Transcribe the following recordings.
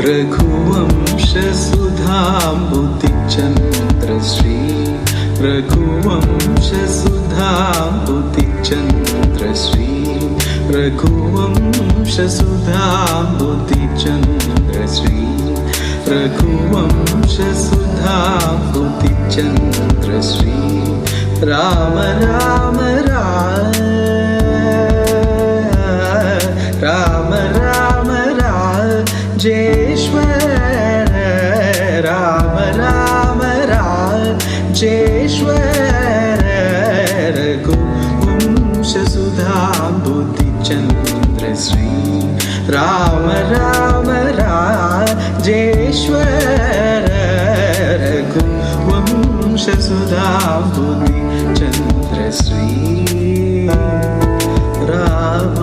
रघुवंशसुधाम्बुधिचन्द्रश्री रघुवंशसुधाम्बुधिचन्द्रश्री रघुवंशसुधाम्बुधिचन्द्रश्री रघुवंशसुधाम्बुधिचन्द्रश्री राम राम राम राम राजेश्वर राम राम राजेश्वर रघुवंशसुधाम्बुधिचन्द्रश्री राम राम राजेश्वर रघुवंशसुधाम्बुधिचन्द्रश्री राम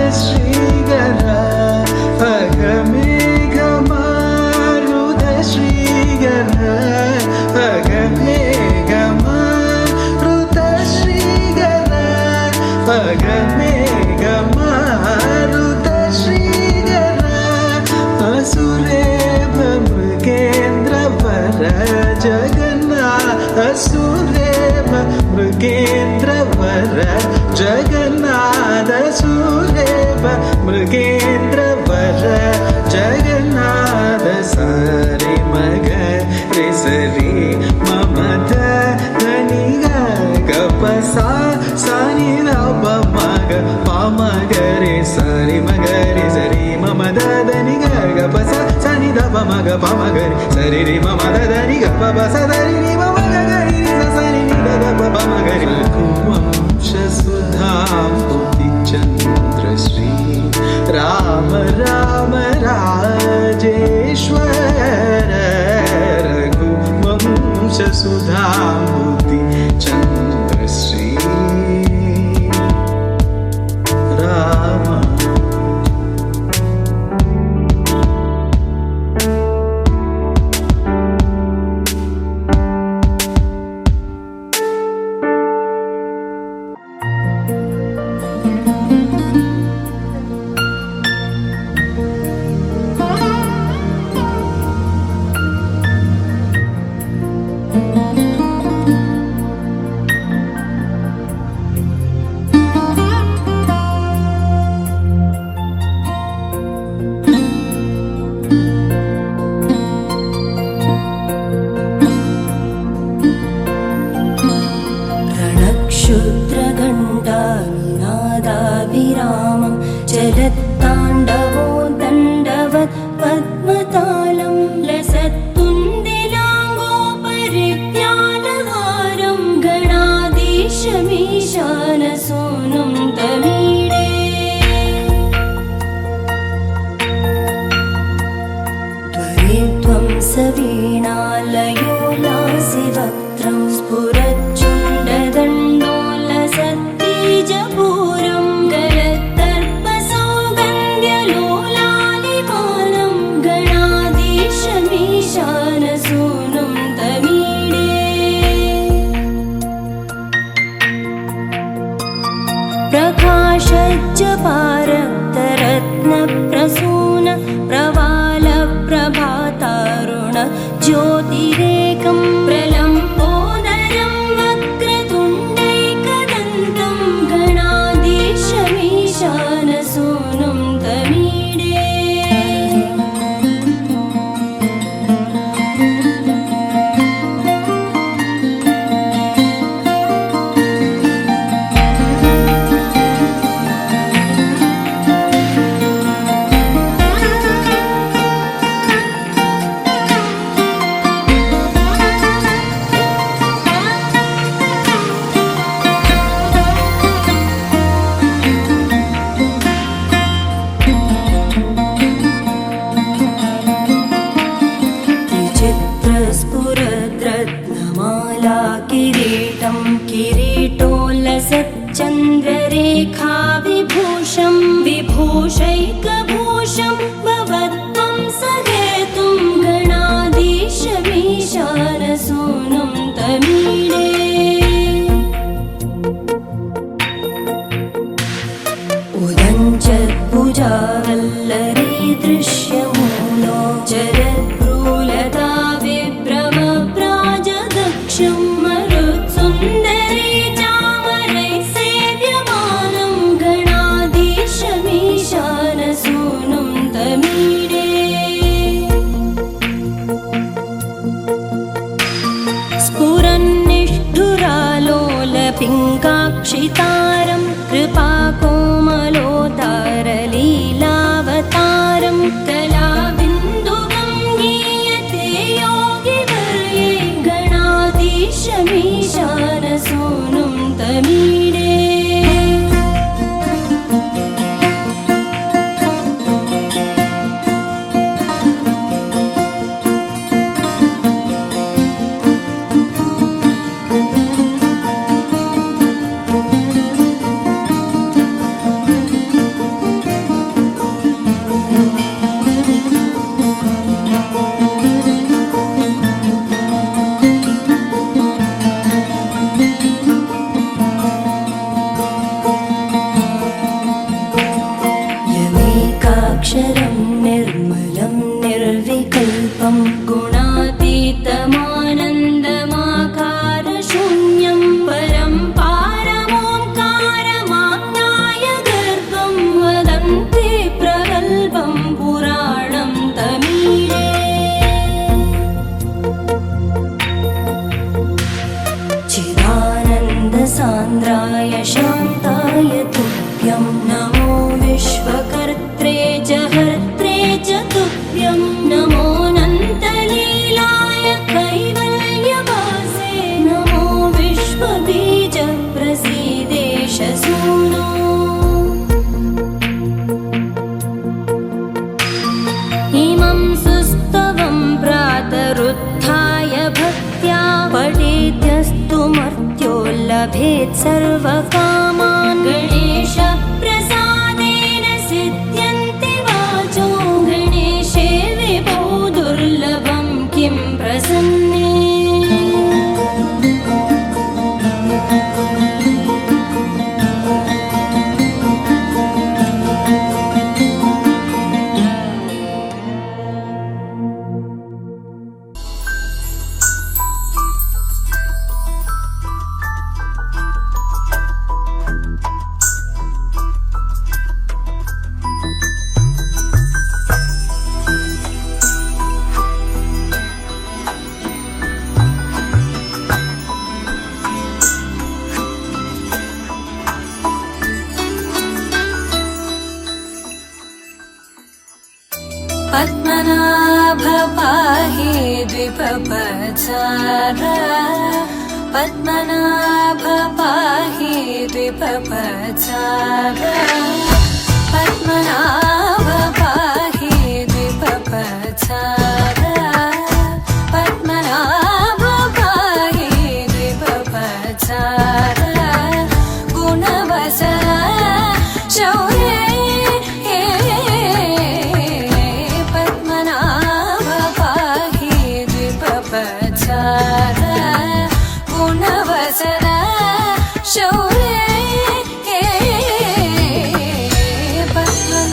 अघमेघमारुतश्रीगरा अघमेघमारुतश्रीगरा अघमेघमारुतश्रीगरा अघमेघमारुतश्रीगरा असुरेव मृगेन्द्रवर जगन्नाथ असुरेव मृगेन्द्रवर जगन्नाथ सुरेव मृगेन्द्रवर जगन्नाथ सरि मग रे सरि मम धनि ग प सा नि ध प मग प मग रे सरि मग रे सरि मम धनि ग प सा नि ध प मग प मग रे सरि रे मम धनि ग प सा धनि रे मम ग रे सा नि ध प मग रे रघुवंशसुधाम्बुधिचन्द्रश्री राम राम राजेश्वर रघुवंशसुधाम्बुधिचन्द्रश्री राम रणक्षुद्रघण्टानिनादाभिरामं चलत्ताण्डवो दण्डवत् पद्मतालं लसत्तुन्दिलाङ्गोपरित्यालहारं गणाधीशमीशानसूनुं तमीडे त्वरित्वं सवीणालयो लासिवक्त्रं स्फुरच्चुण्डदण्डोलसत्तीजपूरं गरत्तर्पसौगन्ध्यलोलालिपालं गणाधीशमीशानसूनुं तमीडे प्रकाशज्जपारक्तरत्नप्रसून प्रवालप्रभातारुण ज्योतिरेकं प्रलम्बोदरं विभूषैकभूषं भवत्वं सहेतुं गणाधीशमीशानसूनुं तमीडे उदञ्चद्भुजावल्लरी दृश्यमूलो जरद्भ्रूलता विभ्रमप्राजदक्षं मरुत्सुन्दरी चामरैः सेव्यमानं गणाधीशमीशानसूनुं तमीडे स्फुरन्निष्ठुरालोलपिङ्गाक्षितारं कृपाकोमलोदारलीलावतारं कलाबिन्दुकं गीयते योगिवर्ये गणाधीशमीशानसूनुं तमीडे यमेकाक्षरं निर्मलं निर्विकल्पं गुणातीतमानन्दमाकारशून्यं परं पारमोङ्कारमाज्ञायगर्भं वदन्ति प्रगल्भं पुराणं तमीडे चिदानन्दसान्द्राय शान्ताय तुभ्यं नमो विश्वकर्त्रे च हर्त्रे च तुभ्यं नमोऽनन्तलीलाय कैवल्यवासे नमो विश्वबीजप्रसीदेशसूनो इमं सुस्तवं प्रातरुत्थाय भक्त्या पठेद्यस्तु मर्त्यो लभेत् सर्वकामान् गणेशप्रसादेन सिद्ध्यन्ति वाचो गणेशे विभो दुर्लभं किं प्रसन्ने पद्मनाभ पाहि द्विपपचार पद्मनाभ पाहि द्विपपचार पद्मनाभ पाहि द्विपपचार पद्मनाभ पाहि द्विपपचार गुणवसर शौर्ये गुणवसर शौर्ये पद्मनाभ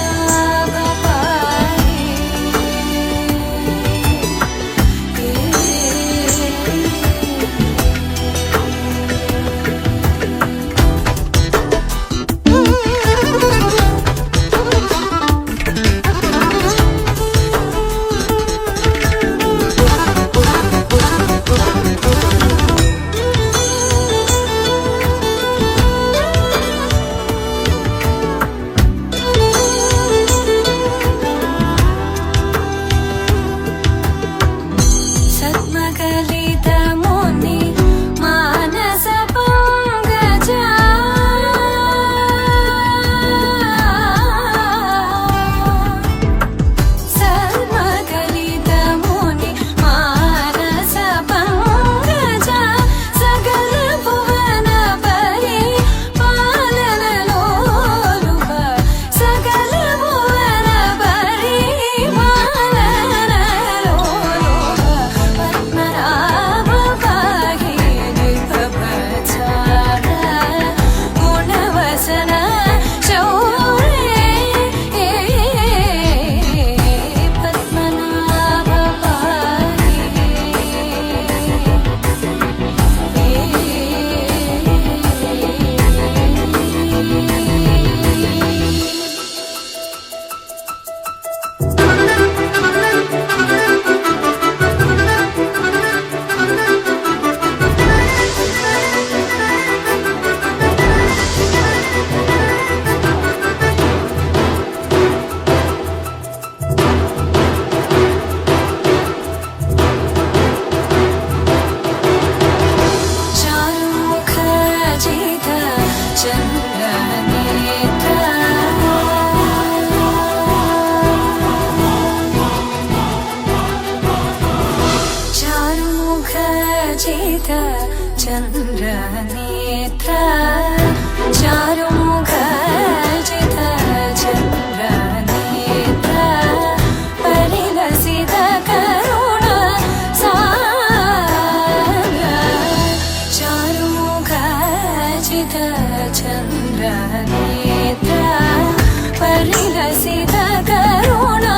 विकसित करुणा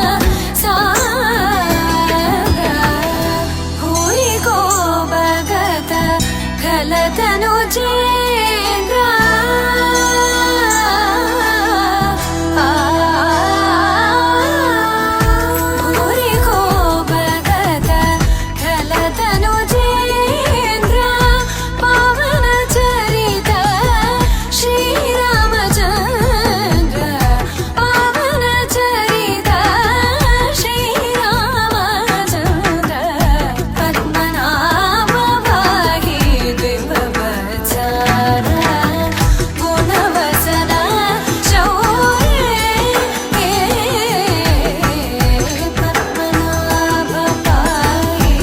सागर भूरि को भगत खलतनु चेन्द्र भूरि को भगत खलतनु चेन्द्र पावन चरित श्री रामचंद्र पावन चरित श्री रामचंद्र पद्मनाभ पाहि दिव्यवत्सर गुणवसन शौर्ये पद्मनाभ पाहि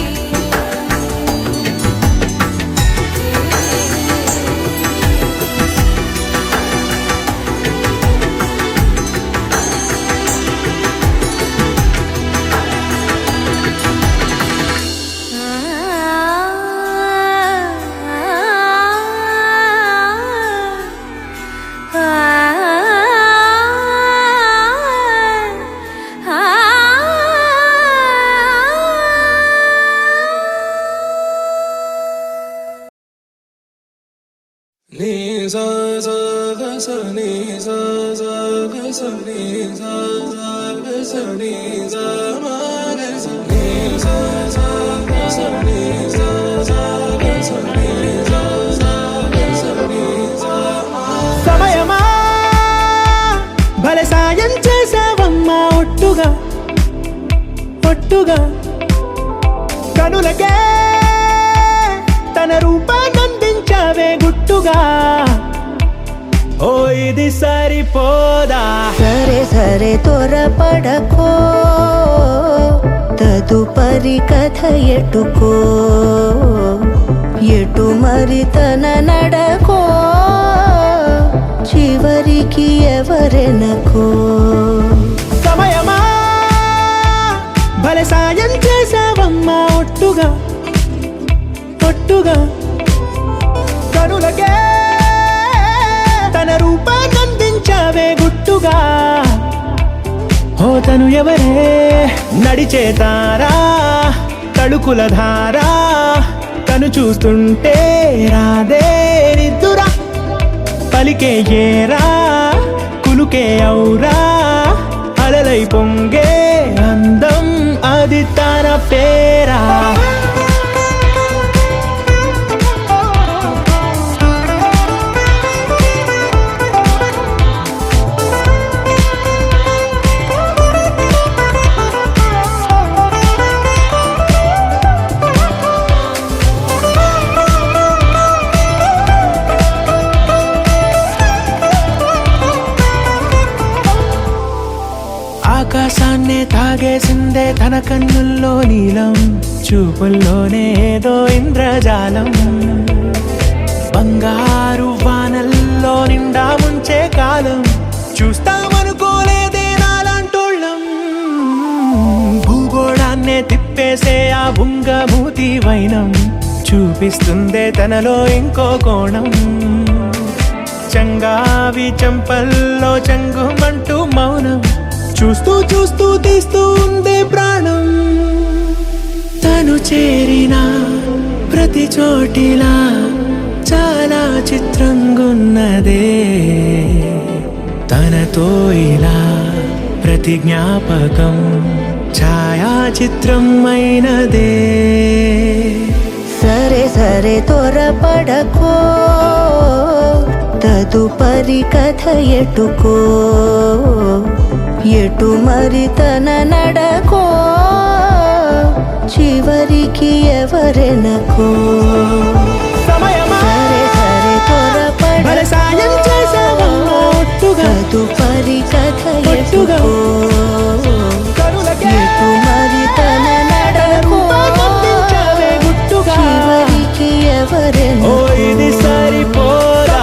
ni sa sa ga sa ni sa sa ga sa ni sa sa ga sa ni sa ma ga sa ni sa sa ga sa ni sa sa ga sa ni sa sa ga sa ni sa ma సమయమా భలే సాయం చేసావమ్మా ఒట్టుగా ఒట్టుగా కనులకే తన రూపాన్నందించావే గుట్టుగా ఓ ఇది సరిపోదా సరే సరే త్వరపడకో తదుపరి కథ ఎటుకో ఎటు మరి తన నడకో చివరికి ఎవరెనకో సమయమా భలే సాయం చేసావమ్మా ఒట్టుగా ఒట్టుగా కనులకే తన రూపాన్నందించావే గుట్టుగా ఓ తను ఎవరే నడిచే తారా తళుకుల ధారా తను చూస్తుంటే రాదే నిద్దురా పలికే ఏరా కులుకే ఔరా అలలై పొంగే అందం అది తన పేరా ఆకాశాన్నే తాగేసిందే తన కన్నుల్లో నీలం చూపుల్లోనే ఏదో ఇంద్రజాలం బంగారు వానల్లో నిండా ముంచే కాలం చూస్తామనుకోలేదే నాలాంటోళ్ళం భూగోళాన్నే తిప్పేసే ఆ బుంగమూతి వైనం చూపిస్తుందే తనలో ఇంకో కోణం చంగావి చంపల్లో చంగుమంటూ మౌనం చూస్తూ చూస్తూ తీస్తూ ఉందే ప్రాణం తను చేరిన ప్రతి చోటిలా చాలా చిత్రంగున్నదే తనతో ఇలా ప్రతి జ్ఞాపకం ఛాయాచిత్రం అయినదే సరే సరే త్వరపడకో తదుపరి కథ ఎటుకో ఎటు మరి తన నడకో చివరికి ఎవరెనకో సమయమా సరే సరే భలే సాయం చేసావమ్మా ఒట్టుగా తదుపరి కథ ఒట్టుగా ఎటుకో కనులకే ఎటు మరి తన నడకో రూపాన్నందించావే గుట్టుగా చివరికి ఓ ఎవరెనకో ఇది సరిపోదా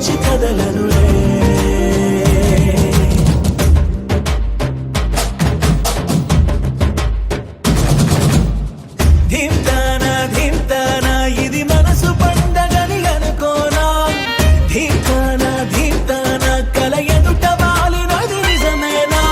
నీలోంచి కదలనులే. ధీమ్తానా ధీమ్తానా ఇది మనసు పండగని అనుకోనా. ధీమ్తానా ధీమ్తానా కల ఎదుట వాలినది నిజమేనా.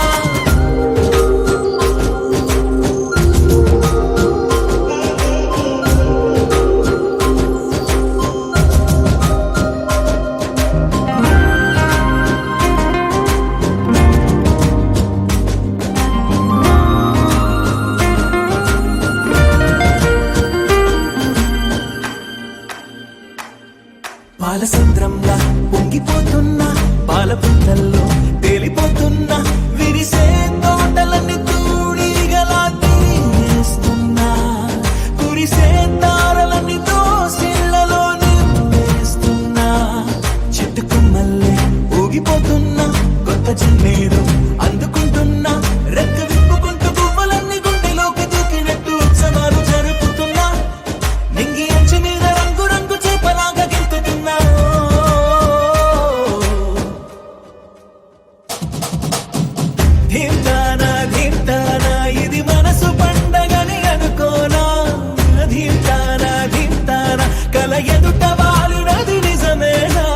పాలసంద్రంలా పొంగిపోతున్నా, పాల పుంతల్లో తేలిపోతున్నా, విరిసే తోటలన్నీ తూడిగలా తీస్తున్నా, కురిసే తారలన్నీ దోసిళ్లలో నింపేస్తున్నా. చెట్టు కొమ్మల్లే ఊగిపోతున్నా, కొత్త జన్మేదో అందుకుంటున్నా, రెక్క విప్పుకుంటూ పువ్వులన్నీ గుండెలోకి దూకినట్టు ఉత్సవాలు జరుపుతున్నా. నింగి అంచు మీద రంగు రంగు చేపలాగా గెంతుతున్నా. ధీమ్తానా ధీమ్తానా ఇది మనసు పండగని అనుకోనా. ధీమ్తానా ధీమ్తానా కల ఎదుట వాలినది నిజమేనా.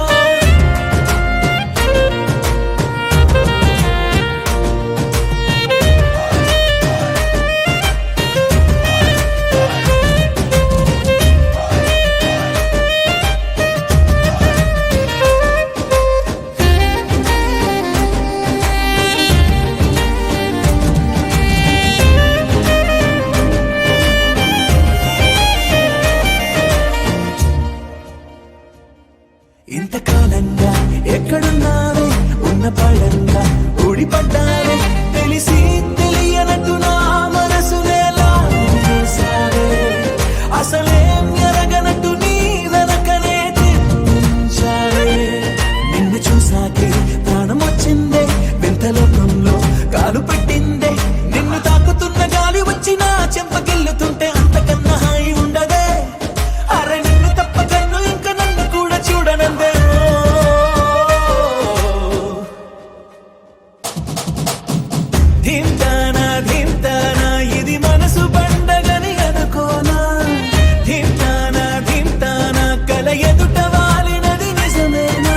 ఇంతకాలంగా ఎక్కడున్నావే, ఉన్న పళ్ళంగా ఊడిపడ్డావే, తెలిసి తెలియనట్టు నా మనసునే లాగేశావే. అసలేం ఎరగనట్టు నీ వెనకనే తిప్పించావే. నిన్ను చూసాకే ప్రాణం వచ్చిందే, వింత లోకంలో కాలు పెట్టిందే. నిన్ను తాకుతున్న గాలి వచ్చి నా చెంపకెళ్ళుతుంటే అంతకన్నా హాయి ఉండదే. అరే నిన్ను తప్ప కన్ను ఇంకా నన్ను కూడా చూడనందే. ధీమ్తానా ధీమ్తానా ఇది మనసు పండగని అనుకోనా. ధీమ్తానా ధీమ్తానా కల ఎదుట వాలినది నిజమేనా.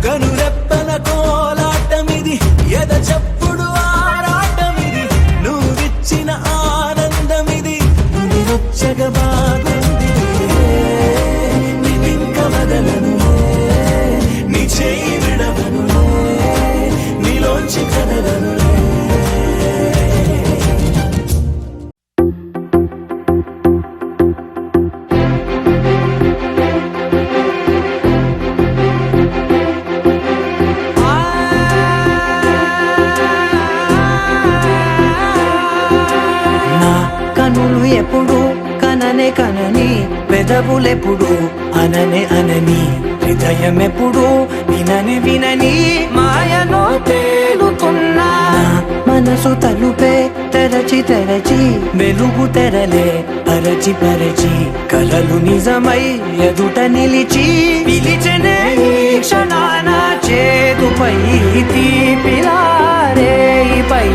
కనురెప్పల కోలాటమిది, ఎద చప్పుడు ఆరాటమిది, నువ్విచ్చిన ఆనందమిది, నువ్వు వచ్చగా బాగుంది. నీవింక వదలనులే, నీ చేయి విడవనులే, నీలోంచి కదలనులే. నా కనులు ఎప్పుడు కననే కనని, పెదవులెప్పుడు అననే అనని, హృదయం ఎప్పుడు వినని వినని మాయలో తేలుతున్నా. మనసు తలుపే తెరచి తెరచి, వెలుగు తెరలే పరచి పరచి, కలలు నిజమై ఎదుట నిలిచి, పిలిచనే ఈ క్షణాన చేతుపై తీపిలారే పై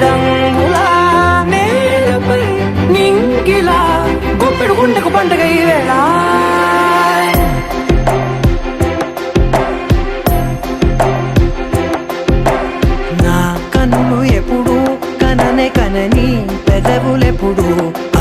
రంగులా, నేలపై నింగిలా, గొప్పెడు గుండెకు పండగ ఈ వేళ. నా కన్నులు ఎప్పుడు కననే కనని, పెదవులెప్పుడు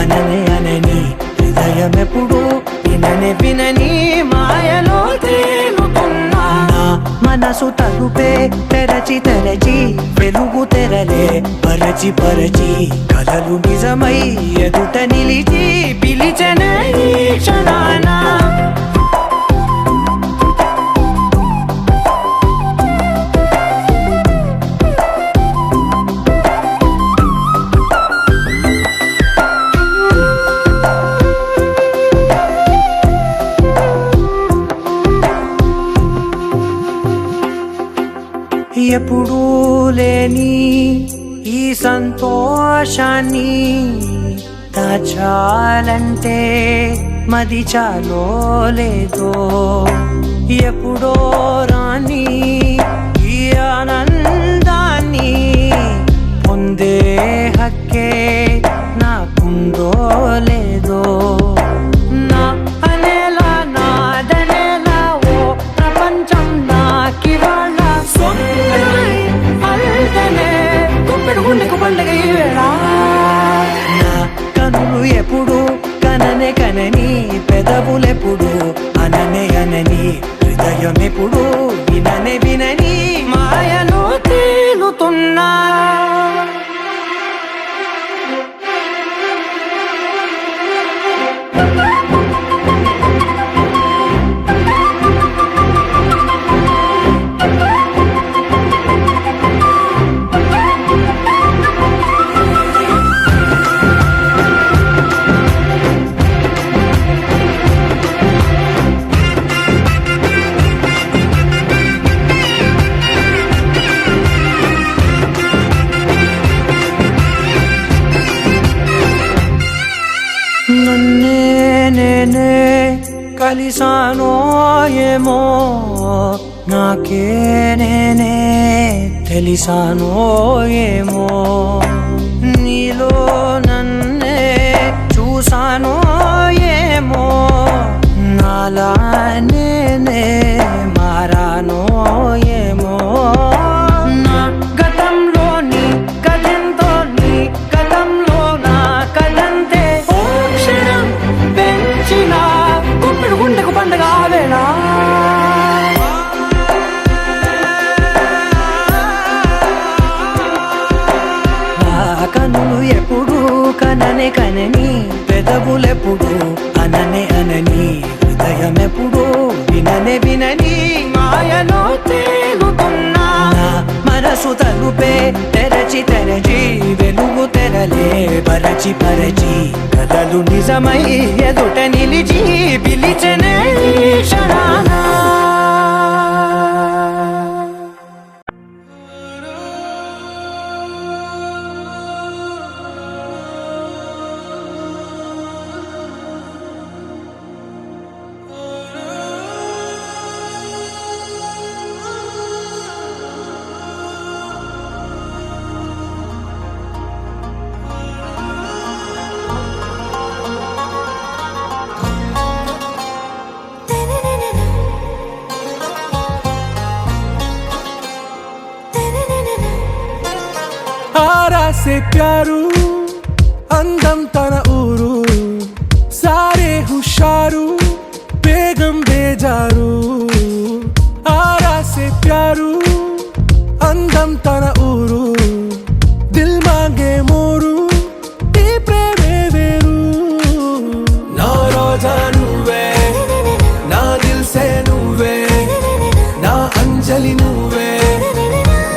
అననే అనని, హృదయం ఎప్పుడు విననే వినని మాయలో తేలుతున్నా. నా మనసు తలుపే తెరచి తెరచి, వెలుగు తెరలే పరచి పరచి, కలలు నిజమై ఎదుట నిలిచి, పిలిచనే ఈ క్షణాన. ఎప్పుడూ లేని ఈ సంతోషాన్ని దాచాలంటే మది చాలో లేదో. ఎప్పుడో రాని ఈ ఆనందాన్ని పొందే హక్కే నాకుందో లేదో నా అనేలా నాదనేలా ఓ ప్రపంచం నాకివాళ సొంతమై అల్దనే గుప్పెడు గుండెకు పండగ ఈ వేళ నా కనులు ఎప్పుడు కననే కనని పెదవులెప్పుడు అననే అనని హృదయం ఎప్పుడు విననే వినని మాయను తేలుతున్నా నన్నే నేనే కలిసానో ఏమో నాకే నేనే తెలిసానో ఏమో నీలో నన్నే చూసానో ఏమో నాలా నేనే మారానో ఏమో నా గతంలోని కథంతో నీ గతంలో నా కథంతే ఓ క్షణం పెంచిన గుప్పెడు గుండెకు పండగ వేళ నా కనులు ఎప్పుడు కననే కనని పెదవులెప్పుడు అననే అనని హృదయం ఎప్పుడు విననే వినని మాయలో తేలుతున్నా నా మనసు తలుపే తెరచి తెరచి వెలుగు తెరలే పరచి పరచి కథలు నిజమై ఎదుట నిలిచి పిలిచెనే ఈ క్షణాన आरा से प्यारू అందం తన ఊరు సారే హుషారు బేగం బేజారు ఆరా సే ప్యారు అందం తన ఊరు దిల్ మాంగే మోరు ఈ ప్రేమే వేరు నా రోజా నువ్వే నా దిల్ సే నువ్వే నా అంజలి నువ్వే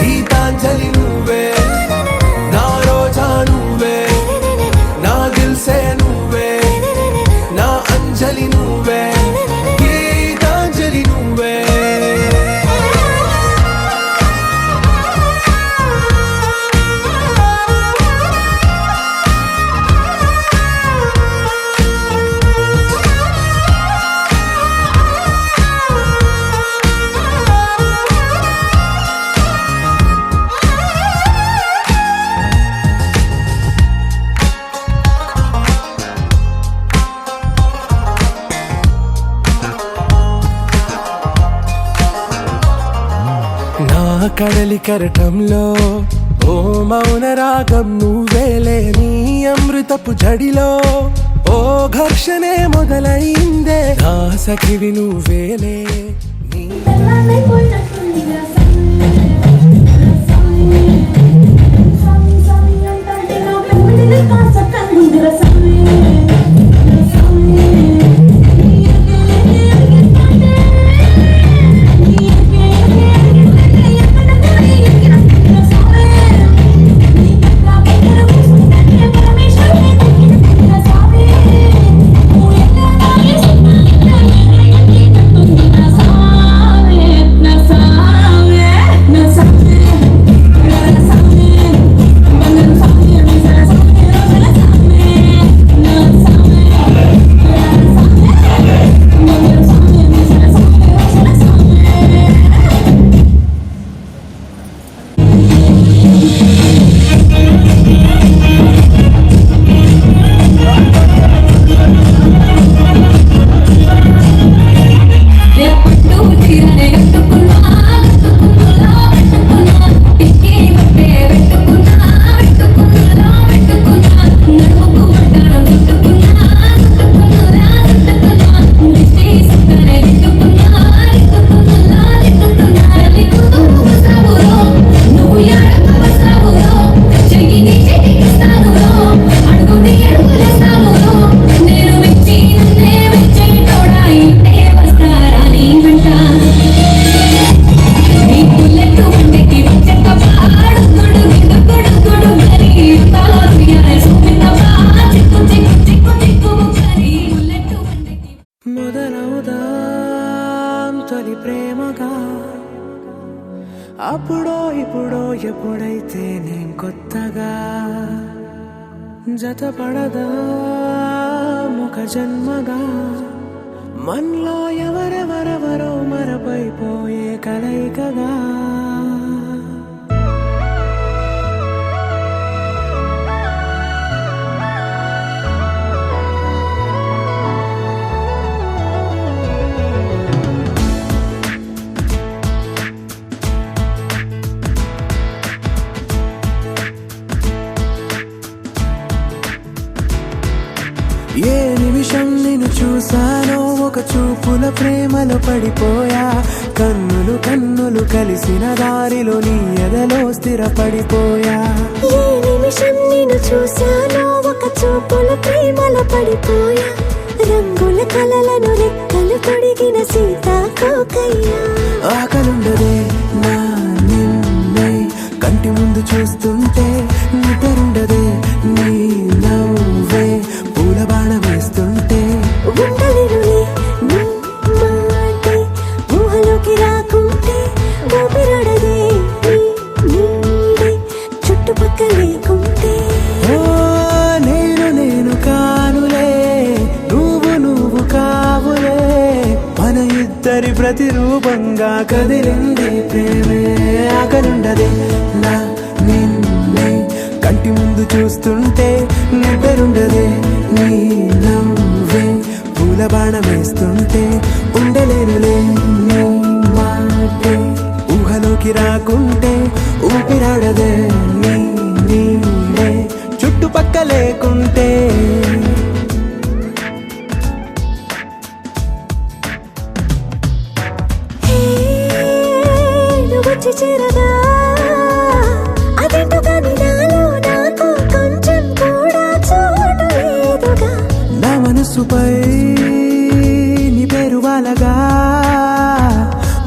గీతాంజలి నువ్వే నా రోజా నువ్వే నా దిల్ సే నువ్వే నా అంజలి నువ్వే గీతాంజలి నువ్వే నా కడలి కరటంలో ఓ మౌన రాగం నువ్వేలే నీ అమృతపు జడిలో ఓ ఘర్షణే మొదలైందే నా సఖివి నువ్వేలే నీ నా అప్పుడో ఇప్పుడో ఎప్పుడైతే నేను కొత్తగా జతపడదా ముఖ జన్మగా మనలో ఎవరెవరెవరో మరపైపోయే కలయికగా ఏ నిమిషం నేను చూసానో ఒక చూపుల ప్రేమలో పడిపోయా కన్నులు కన్నులు కలిసిన దారిలో నీ ఎదలో స్థిరపడిపోయా ఏ నిమిషం నేను చూశానో ఒక చూపుల ప్రేమలో పడిపోయా రంగుల కలలను రెక్కలు పొడిగిన సీతాకోకయ్యా ఆకలుండదే నా నిన్నే కంటి ముందు చూస్తుంటే నిద్రుండదే నీ నవ్వే పూల బాణ వేస్తుంటే ఉండలేనులే నీ మాటే ఊహలోకి రాకుంటే ఊపిరాడదే నీ నీడే చుట్టుపక్కల లేకుంటే ఓ నేను కానులే నువ్వు కావులే మన ఇద్దరి ప్రతిరూపంగా కదిలింది ప్రేమే ఆకలుండదే నా నిన్నే కంటి ముందు చూస్తుంటే నిద్రుండదే నీ నవ్వే పూల బాణ వేస్తుంటే ఉండలేనులే నీ మాటే ఊహలోకి రాకుంటే ఊపిరాడదే నీ నీడే చుట్టుపక్క లేకుంటే నువ్వు వచ్చి చేరగా అదేంటో కానీ నాలో నాకు కొంచెం కూడా చోటు లేదుగా నా మనసుపై నీ పేరు వాలగా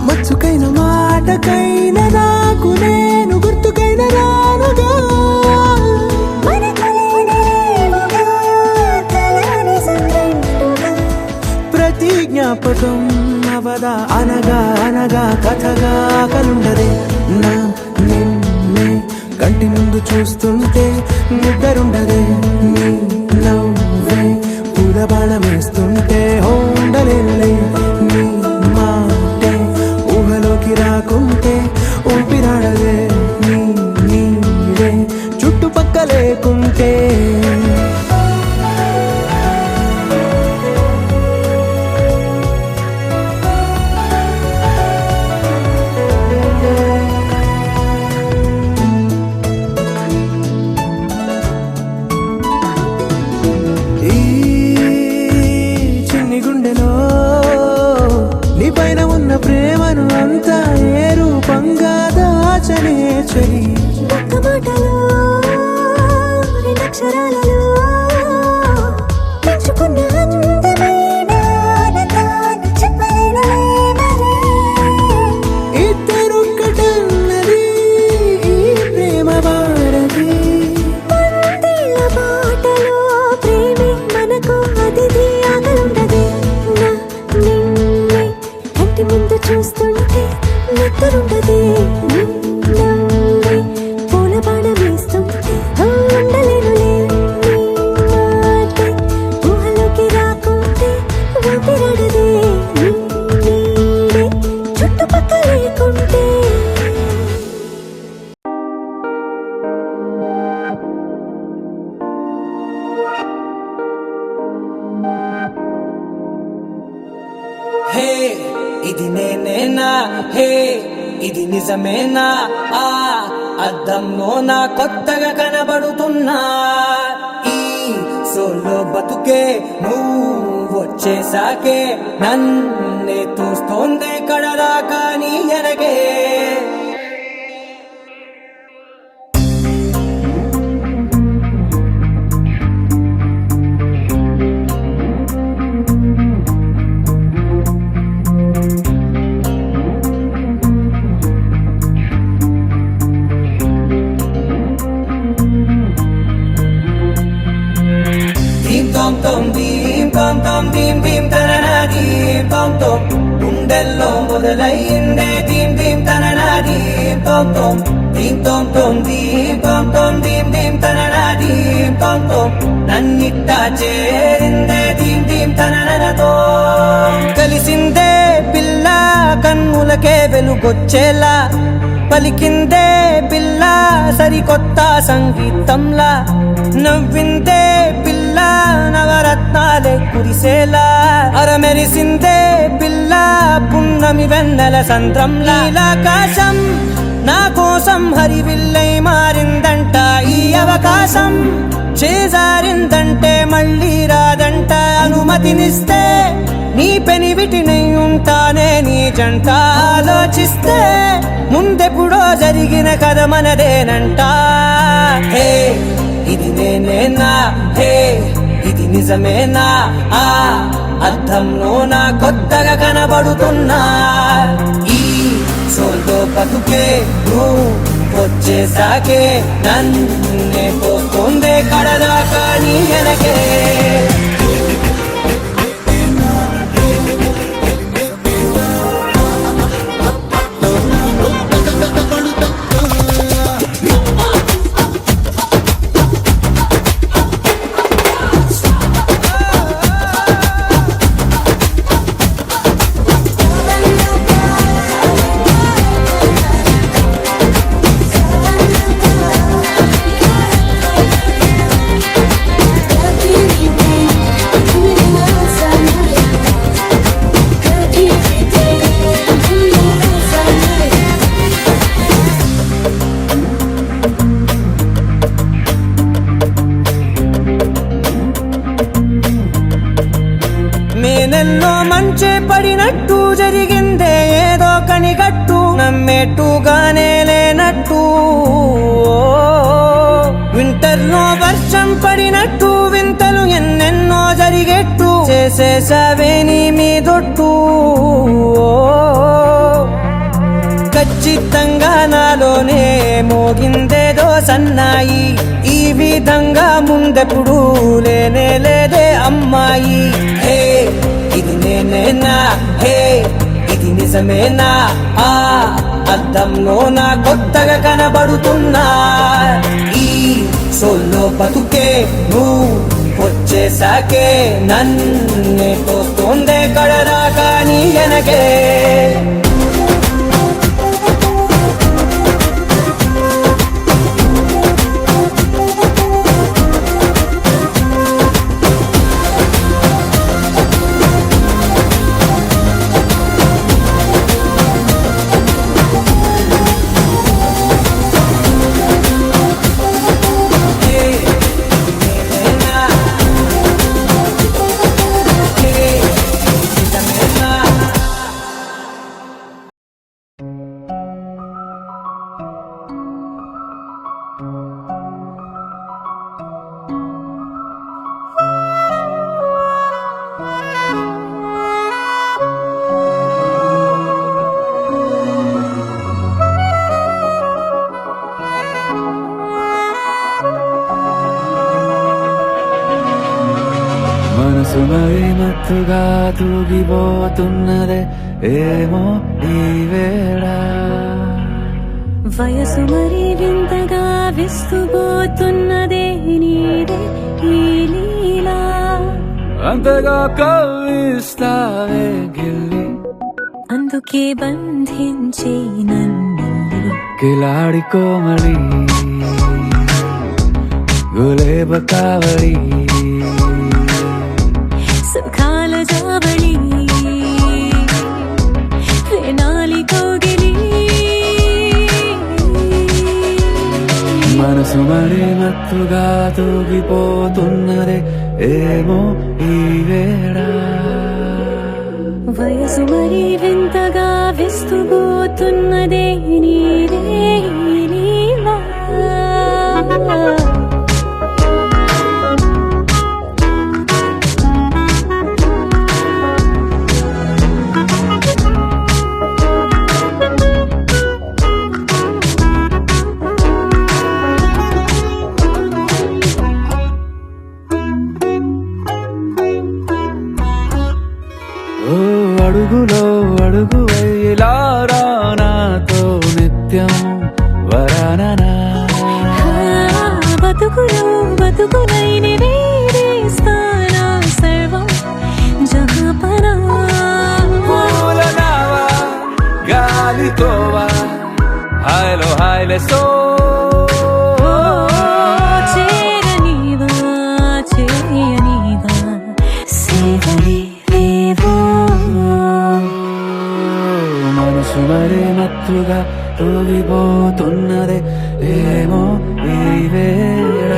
మచ్చుకైన మాటకైన నాకు నేను గుర్తుకైన రానుగా మనకులేనిలేవుగా, కలని సంరెండుగా. ప్రతి జ్ఞాపకం అవదా అనగా అనగా కథగా కలుండదే నా నిన్నే కంటి ముందు చూస్తుంటే నిద్రుండదే నీ నవ్వే పూల బాణం వేస్తుంటే ఉండలేనులే నీ మాటే ఊహలోకి రాకుంటే ఊపిరాడదే నీ నీడే చుట్టుపక్క లేకుంటే ఈ చిన్ని గుండెలో నీ పైన ఉన్న ప్రేమను అంతా ఏ రూపంగా దాచనే చలి ఒక్క మాటలో రెండక్షరాలలో పెంచుకున్న అందమైన ఆనందాన్ని చెప్పలేనులే మరి. ఇద్దరొక్కటన్నది ఈ ప్రేమ భారతి వందేళ్ల బాటలో ప్రేమే మనకు అతిథి ఆకలుండదే నా నిన్నే కంటి ముందు చూస్తుంటే నిద్రుండదే నీ నవ్వే పూల బాణ వేస్తుంటే ఉండలేనులే నీ మాటే ఊహలోకి రాకుంటే ఊపిరాడదే నీ నీడే చుట్టుపక్కల లేకుంటే హే ఇది నేనేనా హే ఇది నిజమేనా ఆ అద్దంలో నా కొత్తగా కనబడుతున్నా ఈ సోలో బతుకే నువ్వు వచ్చేసాకే నన్నే తోస్తోందే కడదాకా నీ ఎనగే dim tom tom dim tom tom dim dim tarana dim tom tom గుండెల్లో మొదలయ్యిందే దీం దీం తననా దీం తోం తోం దీం తోం తోం దీం తోం తోం దీం దీం తననా దీం తోం తోం నన్నిట్టా చేరిందే దీం దీం తననతో కలిసిందే పిల్ల కన్నులకే వెలుగొచ్చేలా పలికిందే పిల్ల సరికొత్త సంగీతంలా నవ్విందే పిల్ల నవరత్నాలే కురిసేలా అరమెరిసిందే పిల్ల పున్నమి వెన్నెల సంద్రంలా ఆకాశం నా కోసం హరివిల్లై మారిందంట ఈ అవకాశం చేజారిందంటే మళ్ళీ రాదంట అనుమతినిస్తే నీ పెనివిటినై ఉంటానే నీ జంట ఆలోచిస్తే ముందెప్పుడో జరిగిన కథ మనదేనంట హే ఇది నేనేనా హే ఇది నిజమేనా ఆ అద్దంలో నా కొత్తగా కనబడుతున్నా ఈ సోల్తో బతుకే నువ్వు వచ్చేసాకే నన్నే పోతుందే కడదాకా నీ వెనకే మేనెల్లో మంచే పడినట్టు జరిగిందే ఏదో కనిగట్టు నమ్మేట్టుగానే లేనట్టు వింటర్లో వర్షం పడినట్టు వింతలు ఎన్నెన్నో జరిగేట్టు చేసేసావే నీ మీదొట్టు ఖచ్చితంగా నాలోనే మోగిందేదో సన్నాయి ఈ విధంగా ముందెప్పుడు లేనే లేదే అమ్మాయి హే ఇది నేనేనా హే ఇది నిజమేనా ఆ అద్దంలో నా కొత్తగా కనబడుతున్నా ఈ సోల్లో బతుకే నువ్వు వచ్చేసాకే నన్నే పోతుందే కడదాకా నీ వెనకే మనసు మరి మత్తుగా తూగిపోతున్నదే ఏమో ఈ వేళ వయసు మరి వింతగా విస్తుపోతున్నదే నీదే ఈ లీలా అంతగా కవ్విస్తావే గిల్లి అందుకే బంధించే నన్ను కిలాడి కోమలి గులేబ కావలి సుఖాల జావళి వేనాలి కోగిలి మనసు మరి మత్తుగా తూగిపోతున్నదే ఏమో ఈ వేళ వయసు మరి వింతగా విస్తుపోతున్నదే నీదే ఈ లీలా హాయ్లో హాయ్లే సో చేరనివా చేయనివా సేవలేవో మనసు మరే మత్తుగా తూగిపోతున్నదే ఏమో ఈ వేళ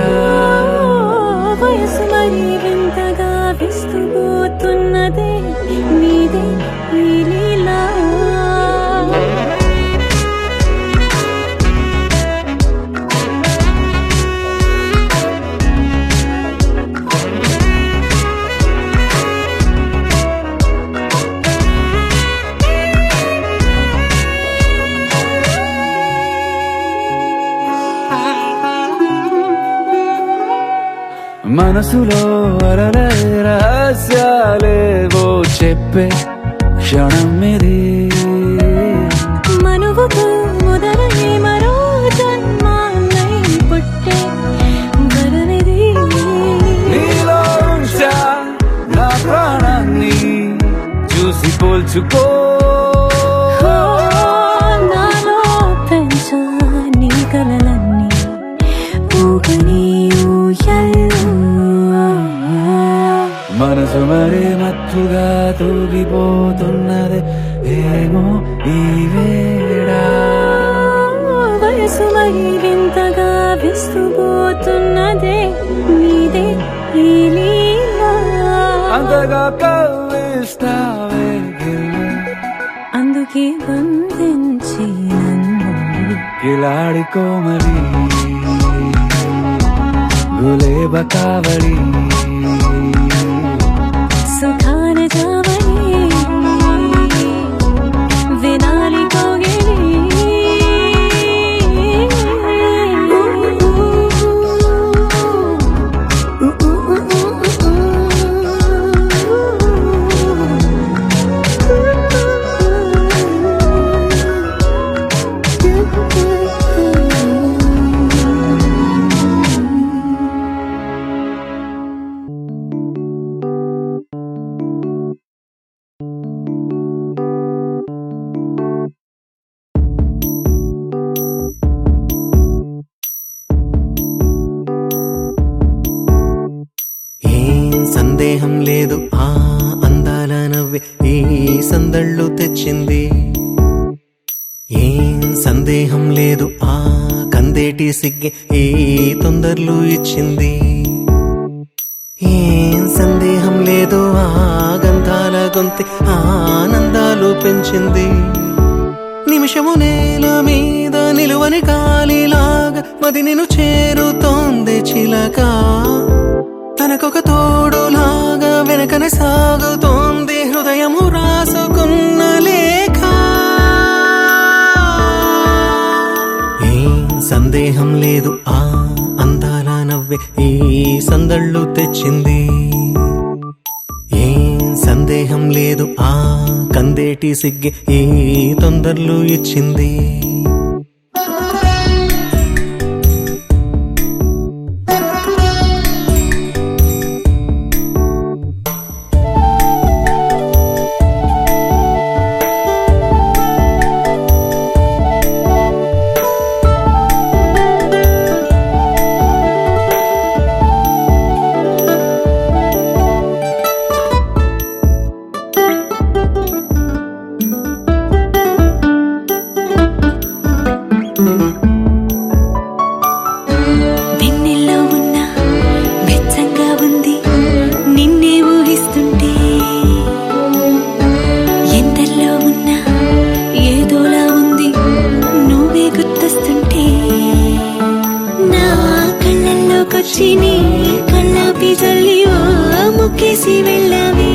వయసు మరి వింతగా విస్తుపోతున్నదే నీదే ఈ లీలా మనసులో అరలే రహస్యాలేవో చెప్పే క్షణం ఇది మనువుకు మొదలై మరో జన్మాన్నై పుట్టే వరమిది నీలో ఉంచా నా ప్రాణాన్ని చూసి పోల్చుకో నాలో పెంచా నీ కలలన్నీ ఊగని ఊయల్లో మనసు మరే మత్తుగా తూగిపోతున్నది ఏమో ఈ వేళ వయసు మరి వింతగా విస్తుపోతున్నదే నీదే ఈ లీలా అంతగా కవ్విస్తావే అందుకే బంధించి నన్ను కిలాడి కోమలి గులేబ కావడి సుఖాన జావని వినాలి కోగిలి సందేహం లేదు ఆ అందాల నవ్వే ఈ సందళ్ళు తెచ్చింది ఏం సందేహం లేదు ఆ కందేటి సిగ్గే ఈ తొందరలు ఇచ్చింది ఏం సందేహం లేదు ఆ గంధాల గొంతె ఆనందాలు పెంచింది నిమిషము నేల మీద నిలువని గాలిలాగా మది నిన్ను చేరుతోంది చిలక తనకొక తోడులాగా వెనకనే సాగుతోంది హృదయము రాసుకున్న లేఖ ఏం సందేహం లేదు ఆ అందాల నవ్వే ఈ సందళ్ళు తెచ్చింది ఏం సందేహం లేదు ఆ కందేటి సిగ్గే ఈ తొందరలు ఇచ్చింది వెన్నెల్లో ఉన్న వెచ్చంగా ఉంది నిన్నే ఊహిస్తుంటే ఎండల్లో ఉన్న ఏదోలా ఉంది నువ్వే గుర్తొస్తుంటే నా కళ్ళల్లోకొచ్చి నీ కళ్ళాపి జల్లి ఓ ముక్కేసి వెళ్ళావే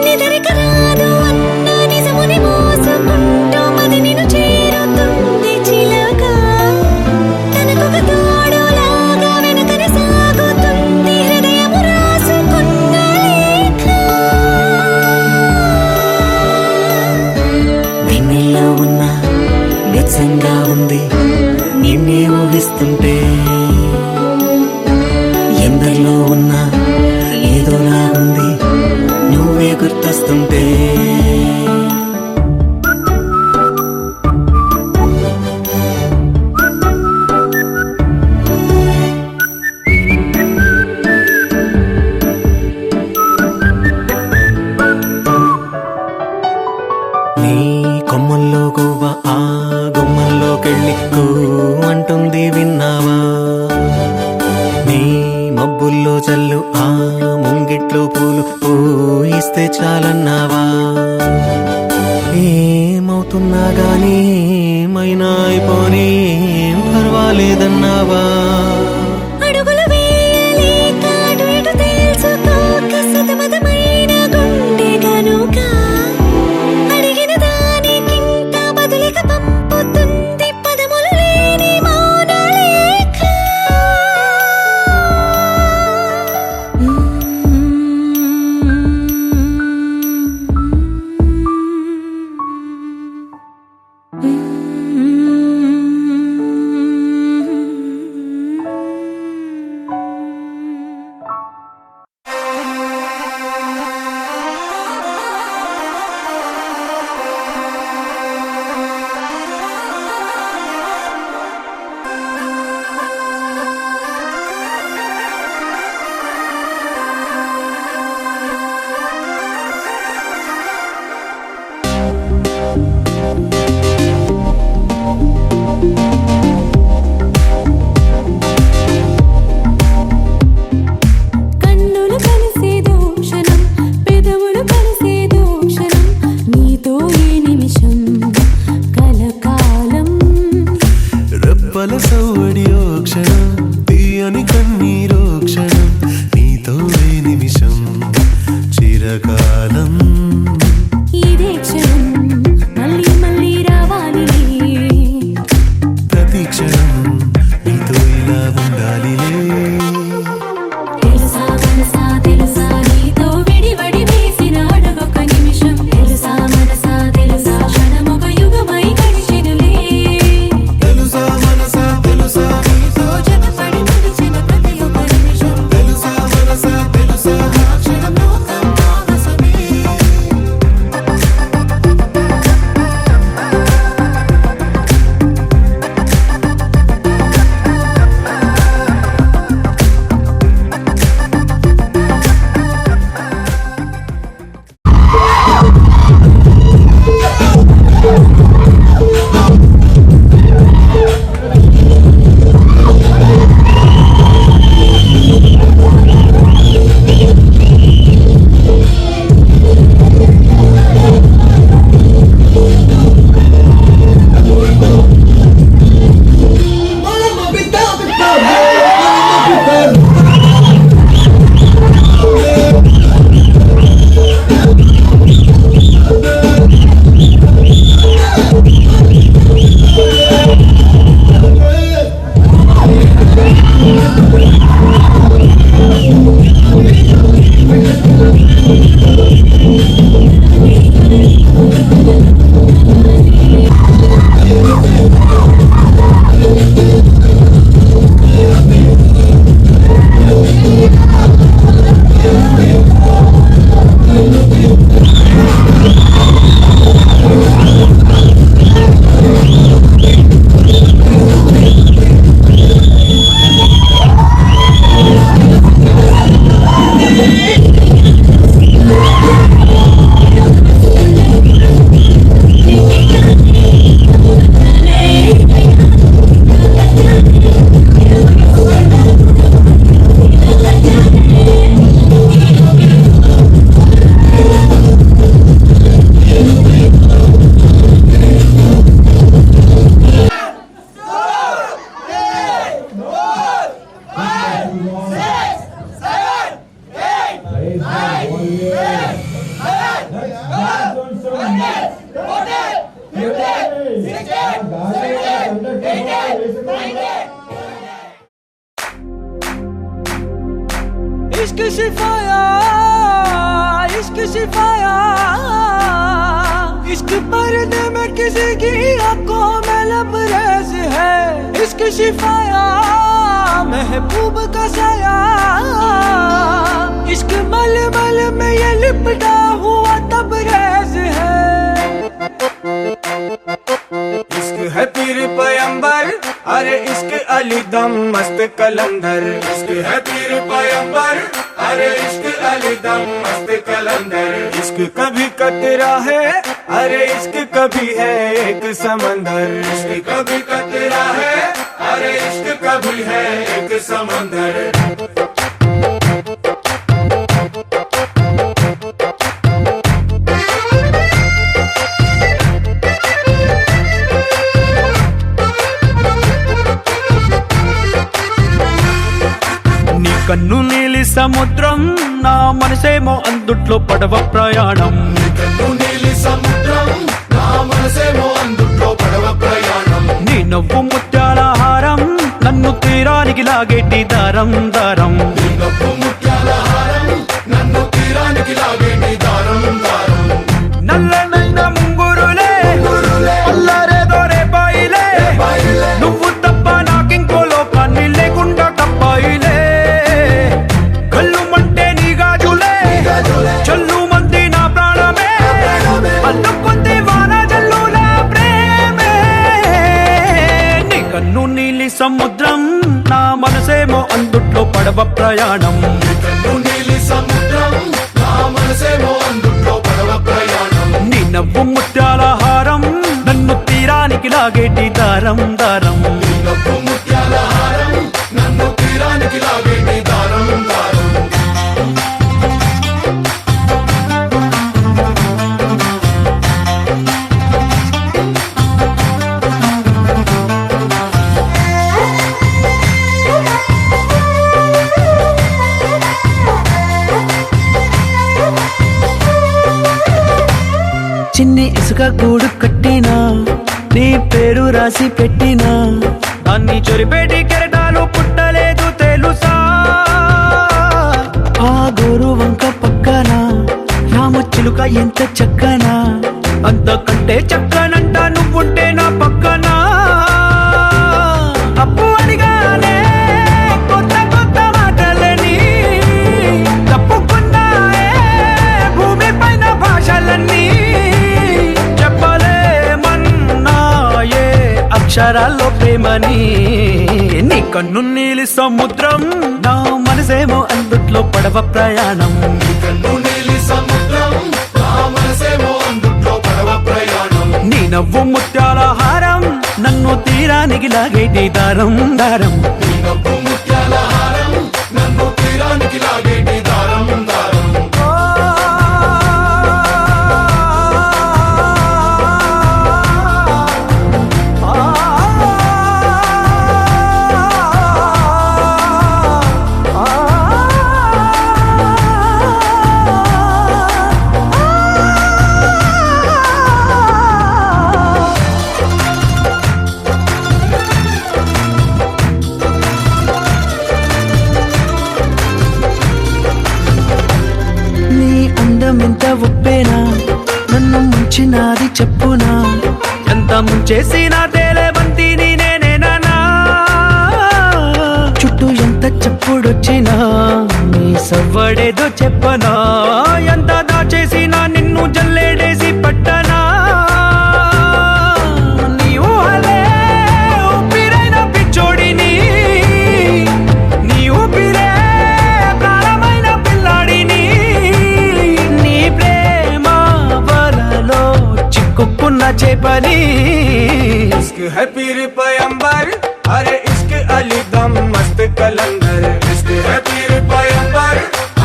నిదరిక రాదు అన్న నిజముని మోసుకుంటూ మది నిన్ను చేరుతుంది చిలక తనకొక తోడులాగా వెనకనే సాగుతుంది హృదయము రాసుకున్న లేఖ వెన్నెల్లో ఉన్న వెచ్చంగా ఉంది నిన్నే ఊహిస్తుంటే ఎందరిలో ఉన్న ఏదోలా ఉంది నువ్వే గుర్తొస్తుంటే పోనీ ఏమైనా అయిపోనీ ఏం పర్వాలేదన్నావా అడుగులు వేయలేక అటు ఇటు తేల్చుకోక సతమతమైన గుండె గనుక అడిగిన దానికింత బదులిక పంపుతుంది పదములు లేని మౌనలేఖ. కన్నులు కలిసేదో క్షణం పెదవులు కలిసేదో క్షణం నీతో ఈ నిమిషం కలకాలం. రెప్పల సౌవడియో క్షణం తీయని కన్నీరో క్షణం నీతో ఏ నిమిషం చిరకాలం. ఇదే క్షణం మళ్ళీ మళ్ళీ రావాలిలే. ప్రతి క్షణం నీతో ఇలా ఉండాలిలే. తెలుసా మనసా తెలుసా నీతో విడివడి వేసిన అడుగొక నిమిషం. తెలుసా మనసా తెలుసా క్షణమొక యుగమై గడిచెనులే. తెలుసా మనసా తెలుసా నీతో జతపడి నడిచిన ప్రతి ఒక్క నిమిషం. తెలుసా మనసా తెలుసా ఆ క్షణం లోకం ఆవసమే. इश्क शिफाया इश्क शिफाया इश्क पर्दे में किसी की आंखों में लबरेज है इश्क शिफाया महबूब का साया इश्क मलमल में ये लिपटा हुआ तबरेज है इश्क है पीर पैगंबर अरे इश्क अली दम मस्त कलंदर इश्क है पीर पैगंबर अरे इश्क अली दम मस्त कलंदर इश्क कभी कतरा है अरे इश्क कभी है एक समंदर इश्क कभी कतरा है अरे इश्क कभी है एक समंदर కన్ను నీలి సముద్రం నా మనసేమో అందుట్లో పడవ ప్రయాణం. కన్ను నీలి సముద్రం నా మనసేమో అందుట్లో పడవ ప్రయాణం. నీ నవ్వు ముత్యాల హారం నన్ను తీరానికి లాగేటి దారం దారం. నీ నవ్వు ముత్యాల హారం నన్ను తీరానికి లాగేటి దారం దారం. నల్లనైన ముంగురులే అల్లరేదో రేపాయిలే, నువ్వు తప్ప నాకింకో లోకాన్ని లేకుండా తప్పాయిలే. కళ్ళుమంటే నీ గాజులే చల్లు మంది నా ప్రాణమే, అల్లుకుంది వాన జల్లుల ప్రేమే. నీ కన్ను నీలి సముద్రం నా మనసేమో అందుట్లో పడవ ప్రయాణం. కన్ను నీలి సముద్రం నా మనసేమో అందుట్లో పడవ ప్రయాణం. నీ నవ్వు ముత్యాల హారం నన్ను తీరానికి లాగేటి దారం దారం. నీ నవ్వు ముత్యాల హారం నన్ను తీరానికి లాగేటి దారం దారం. చిన్ని ఇసుక గూడు కట్టినా నీ పేరు రాసి పెట్టినా, దాన్ని చొరిపేటి కెరటాలు పుట్టలేదు తెలుసా. ఆ గోరు వంక పక్కన రామచిలుక ఎంత చక్కనా, అంతకంటే చక్కనంట నువ్వుంటే నా పక్కన. అప్పు అడిగానే కొత్త కొత్త మాటలని, తప్పుకున్నాయే భూమి పైన భాషలన్నీ. చెప్పలేమన్నాయే అక్షరాల్లో ప్రేమని. నీ కన్ను నీలి సముద్రం నా మనసేమో అందుట్లో పడవ ప్రయాణం. కన్ను నీలి సముద్రం నా మనసేమో అందుట్లో పడవ ప్రయాణం. నీ నవ్వు ముత్యాల హారం నన్ను తీరానికి లాగేటి దారం దారం. నీ నవ్వు ముత్యాల హారం నన్ను తీరానికి లాగేటి దారం దారం. ఎంత ఒప్పేనా నన్ను ముంచినాది చెప్పునా, ఎంత ముంచేసినా తేలే బంతిని నేనేనా. చుట్టూ ఎంత చెప్పుడొచ్చినా నీ సవ్వడేదో చెప్పనా, ఎంత దాచేసినా నిన్ను జల్లేడేసి పట్టనా. నీ ఊహలే ఊపిరైన పిచ్చోడిని, నీ ఊపిరే ప్రాణమైన పిల్లాడిని. నీ ప్రేమ వలలో చిక్కుకున్న చేపని. इश्क है पीर पैगंबर, अरे इश्क अली दम मस्त कलंदर. इश्क है पीर पैगंबर,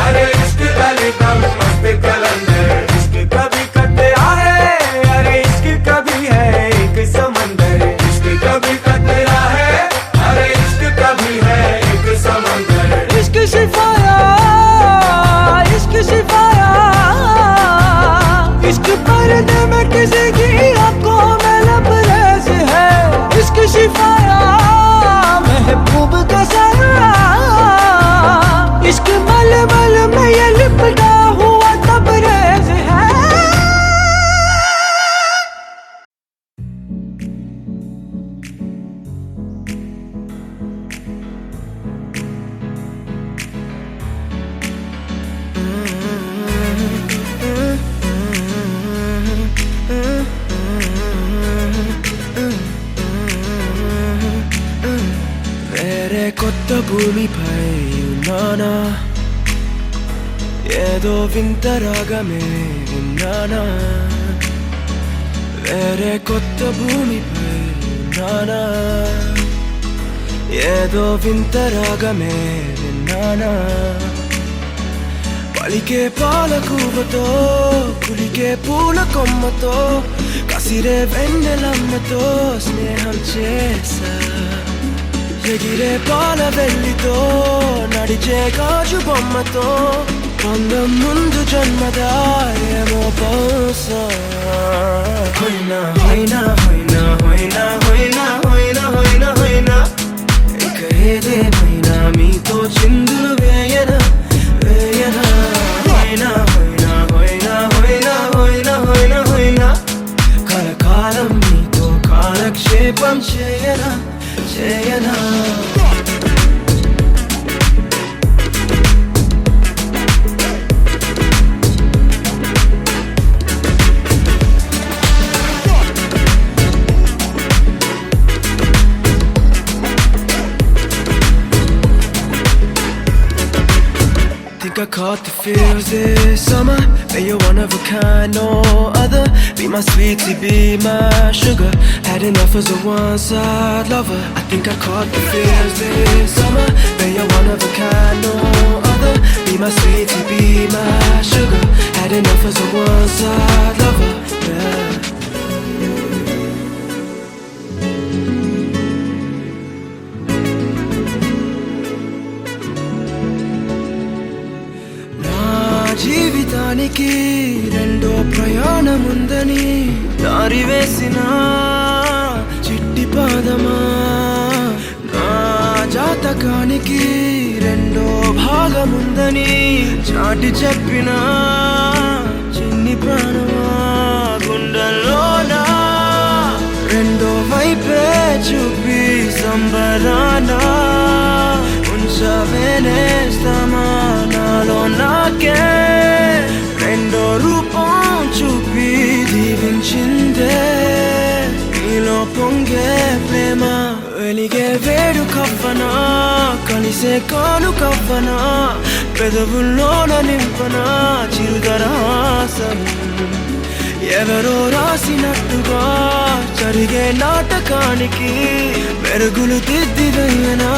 अरे इश्क अली दम मस्त कलंदर. इश्क कभी कतरा है, अरे इश्क कभी है एक समंदर. इश्क कभी कतरा है, अरे इश्क कभी है एक समंदर. इश्क शिफाया, इश्क शिफाया, इश्क पर्दे में किसी की आंखों में लबरेज है. इश्क शिफाया महबूब का साया, इश्क मलमल में ये लिपटा हुआ तबरेज है. వేరే కొత్త భూమిపై ఉన్నానా, ఏదో వింత రాగమే విన్నానా. వేరే కొత్త భూమిపై ఉన్నానా, ఏదో వింత రాగమే విన్నానా. పలికే పాలకూవతో కులికే పూల కొమ్మతో కసిరే వెన్నెలమ్మతో స్నేహం చేసా. ఎగిరే పాల వెళ్ళితో నడిచే గాజు బొమ్మతో అందం ముందు జన్మదా ఏమో బహుశా హోయినా హోయినా హోయినా హోయినా హోయినా హోయినా హోయినా హోయినా ఇక ఏదేమైనా మీతో చిందులు వేయనా వేయనా హోయినా హోయినా హోయినా హోయినా హోయినా హోయినా హోయినా కలకాలం మీతో కాలక్షేపం చేయనా చేయనా I caught the feels this summer. But you're one of a kind, no other. Be my sweetie, be my sugar. Had enough as a one-side lover. I think I caught the feels this summer. But you're one of a kind, no other. Be my sweetie, be my sugar. Had enough as a one-side lover. Yeah. జీవితానికి రెండో ప్రయాణముందని దారి వేసిన చిట్టి పాదమా నా జాతకానికి రెండో భాగముందని చాటి చెప్పిన చిన్ని ప్రాణమా గుండెల్లోనా రెండో వైపే చూపి సంబరానా ఉంచవేనేస్తామా నాలో నాకే రెండో రూపం చూపి దీవించిందే నీలో పొంగే ప్రేమ వెలిగే వేడు కవ్వనా కలిసే కాను కవ్వనా పెదవుల్లోన నింపనా చిరుదరాసం ఎవరో రాసినట్టుగా జరిగే నాటకానికి మెరుగులు దిద్దివయ్యనా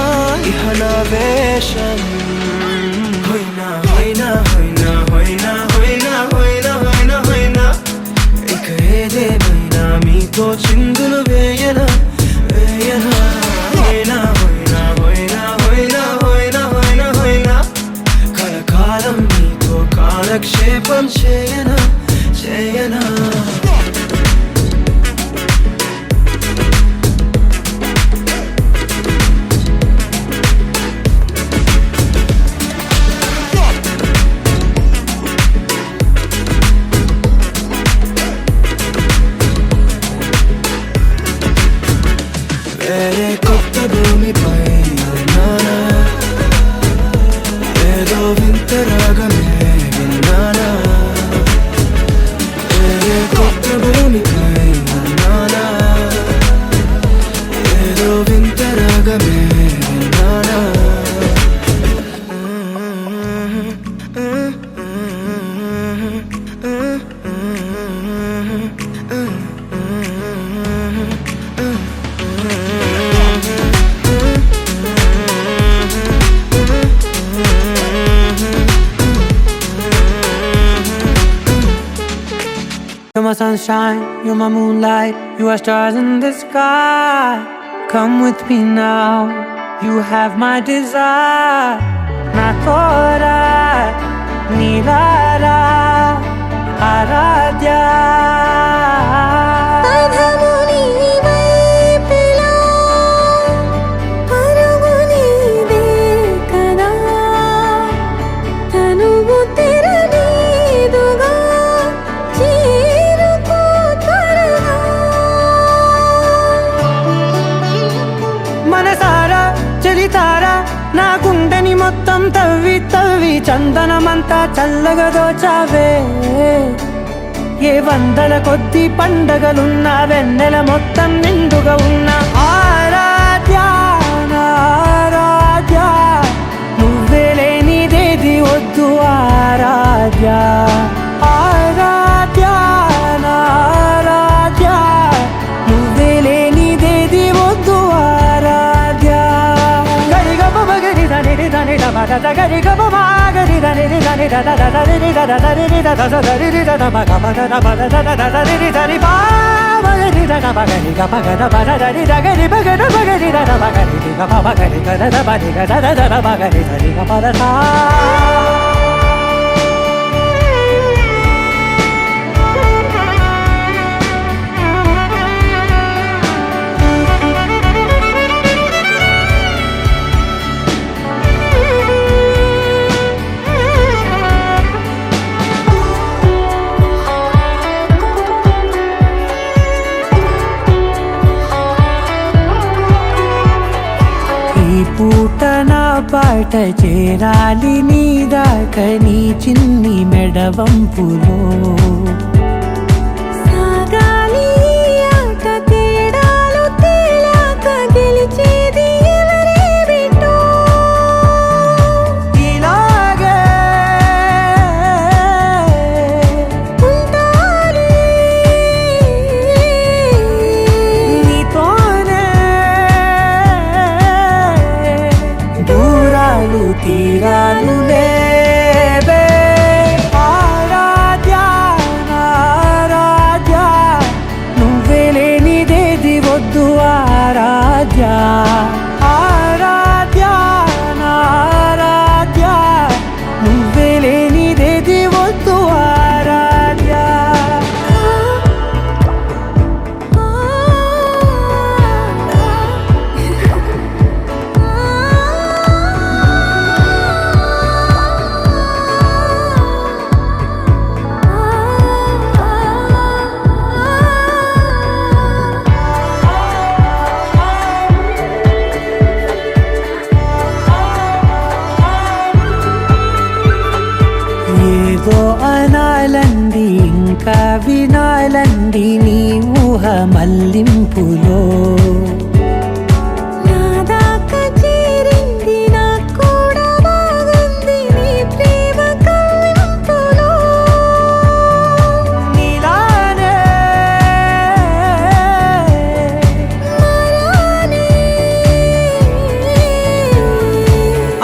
ఇహనా వేషం హోయినా హోయినా హోయినా హోయినా హోయినా హోయినా హోయినా హోయినా ఇక ఏదేమైనా మీతో చిందులు వేయనా వేయనా హోయినా హోయినా హోయినా హోయినా హోయినా హోయినా హోయినా కలకాలం మీతో కాలక్షేపం చేయనా చేయనా వేరే కొత్త భూమిపై నానా ఏదో వింత రాగమే విన్నానా వేరే కొత్త భూమిపై నానా ఏదో వింత రాగమే విన్నానా You're my sunshine, you're my moonlight, you are stars in the sky. Come with me now, you have my desire. Na tora, nilara, aradhya. మనసారా చలితారా నా గుండెని మొత్తం తవ్వి తవ్వి చందనమంతా చల్లగా దోచావే ఏ వందల కొద్ది పండగలున్నా వెన్నెల మొత్తం నిండుగా ఉన్న ఆరాధ్య నా ఆరాధ్య నువ్వే లేనిదేది వద్దు ఆరాధ్య ఆరాధ్య నా ఆరాధ్య నువ్వే లేనిదేది వద్దు ఆరాధ్య గరిగ బగరి దని దని డబ పూట నా పాట చేరాలి నీ దాకా నీ చిన్ని మెడవంపులో సాగాలి ఆట తేడాలు తేలాక గెలిచేది ఎవరే బిడ్డో ఇలాగే ఉంటాలి నీతోనే దూరాలు తీరాలు లేవే ఆరాధ్య ఆరాధ్య నువ్వే లేనిదేది వద్దు ఆరాధ్య ఆరాధ్య ఆరాధ్య నువ్వే లేనిదేది వద్దు ఆరాధ్య ఏదో అనాలంది ఇంకా వినాలంది నీ ఊహ మల్లింపులో నా దాకా చేరింది నాకు కూడా బాగుంది నీ ప్రేమ కవ్వింపులో నీలానే మరానే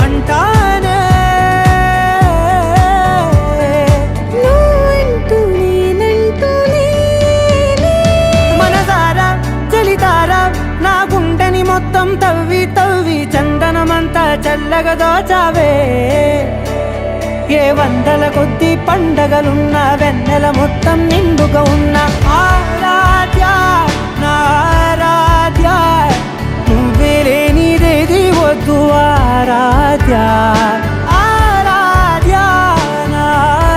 అంటానే నువ్వంటూ నేనంటూ లేనే మనసారా చలితారా నా గుండెని మొత్తం తవ్వి తవ్వి చందనమంతా చల్లగా దోచావే ఏ వందల కొద్ది పండగలున్న వెన్నెల మొత్తం నిండుగా ఉన్న ఆరాధ్య నా ఆరాధ్య నువ్వే లేనిదేది వద్దు ఆరాధ్య ఆరాధ్య నా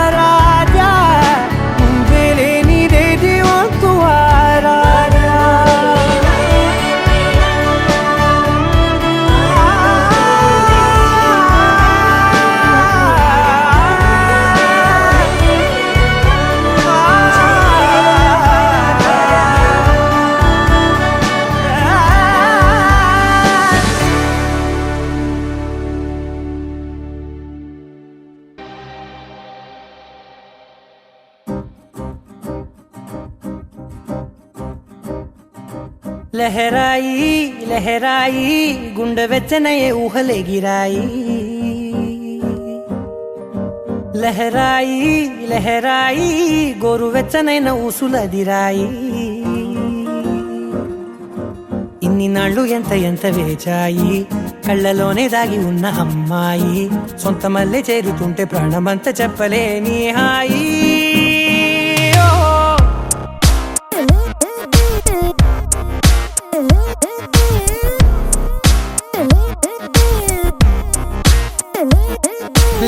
ఆరాధ్య నువ్వే లేనిదేది వద్దు ఆరాధ్య లహరాయి లహరాయి గుండె వెచ్చనయే ఊహలెగిరాయి లహరాయి లహరాయి గోరు వెచ్చనైన ఊసులదిరాయి ఇన్ని నాళ్ళు ఎంత ఎంత వేచాయి కళ్ళలోనే దాగి ఉన్న అమ్మాయి సొంత మల్లె చేరుతుంటే ప్రాణమంత చెప్పలేని హాయి ఓ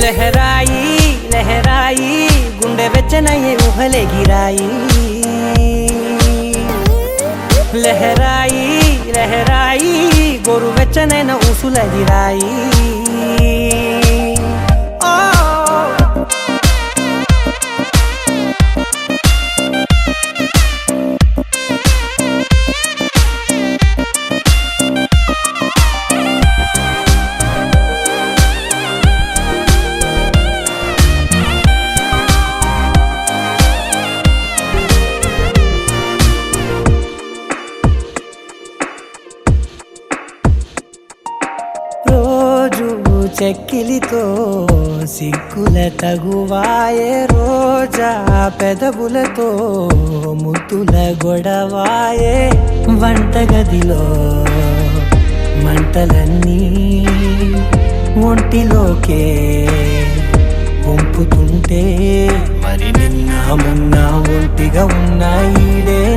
లహరాయి లహరాయి గుండె వెచ్చనయ్యే ఊహలెగిరాయి లహరాయి లహరాయి గోరు వెచ్చనైన ఊసులదిరాయి ఓ రోజు చెక్కిలితో సిగ్గుల తగువాయే రోజా పెదవులతో ముద్దుల గొడవాయే వంటగదిలో మంటలన్నీ ఒంటిలోకే వంపుతుంటే మరి నిన్న మొన్న ఒంటిగా ఉన్నాయి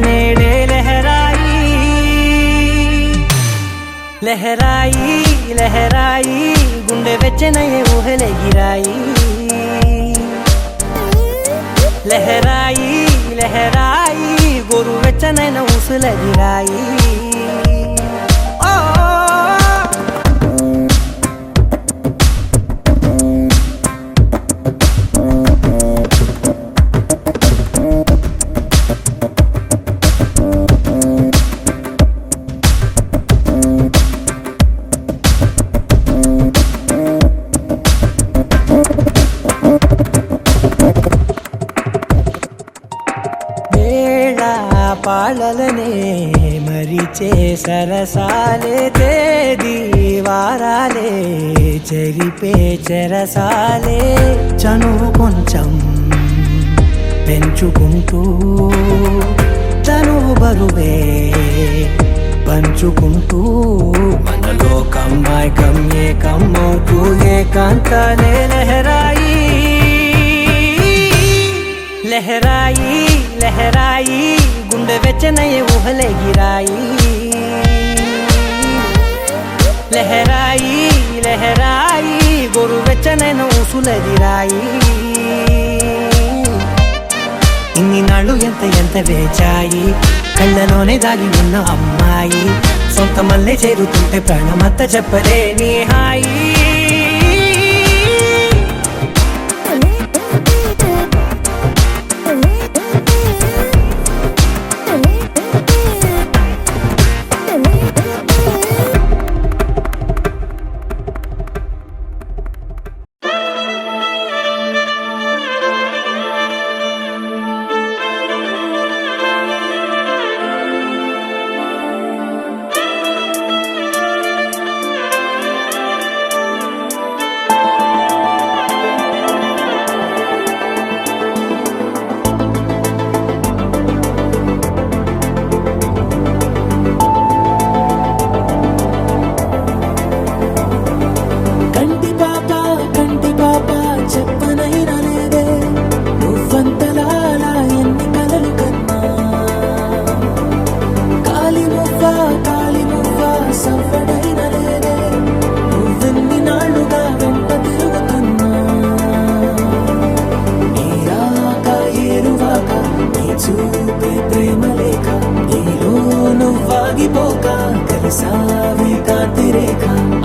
నేడే లహరాయి లహరాయి లహరాయి గుండె వెచ్చనయే ఊహలెగిరాయి లహరాయి లహరాయి గోరు వెచ్చనైన ఊసులెగిరాయి పాలలనే మరిచే సరసాలే తేదీ వారాలే చెరిపే చెరసాలే చనువు కొంచెం పెంచుకుంటూ చనువు బరువే పంచుకుంటూ మనలో కమ్మాయికం ఏకమ్మవుతూ ఏకాంతాలే లహరాయి లహరాయి లహరాయి గుండె వెచ్చనయే ఊహలెగిరాయి లహరాయి లహరాయి గోరు వెచ్చనైన ఊసులెగిరాయి ఇన్ని నాళ్ళు ఎంత వేచాయి కళ్ళలోనే దాగి ఉన్న అమ్మాయి సొంత మల్లె చేరుతుంటే ప్రాణమంత చెప్పలేని హాయి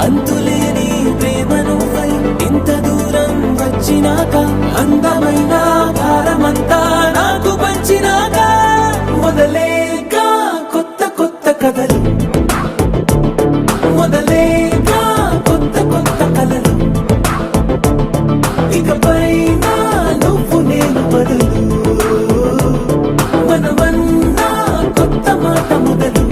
అంతులేని ప్రేమ నువ్వై ఇంత దూరం వచ్చినాక అందమైన భారమంతా నాకు పంచినాక మొదలేక కొత్త కొత్త కథలు మొదలేక కొత్త కొత్త కలలు ఇకపై నువ్వు నేను బదులు మనమన్నా కొత్త మాట మొదలు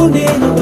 నేను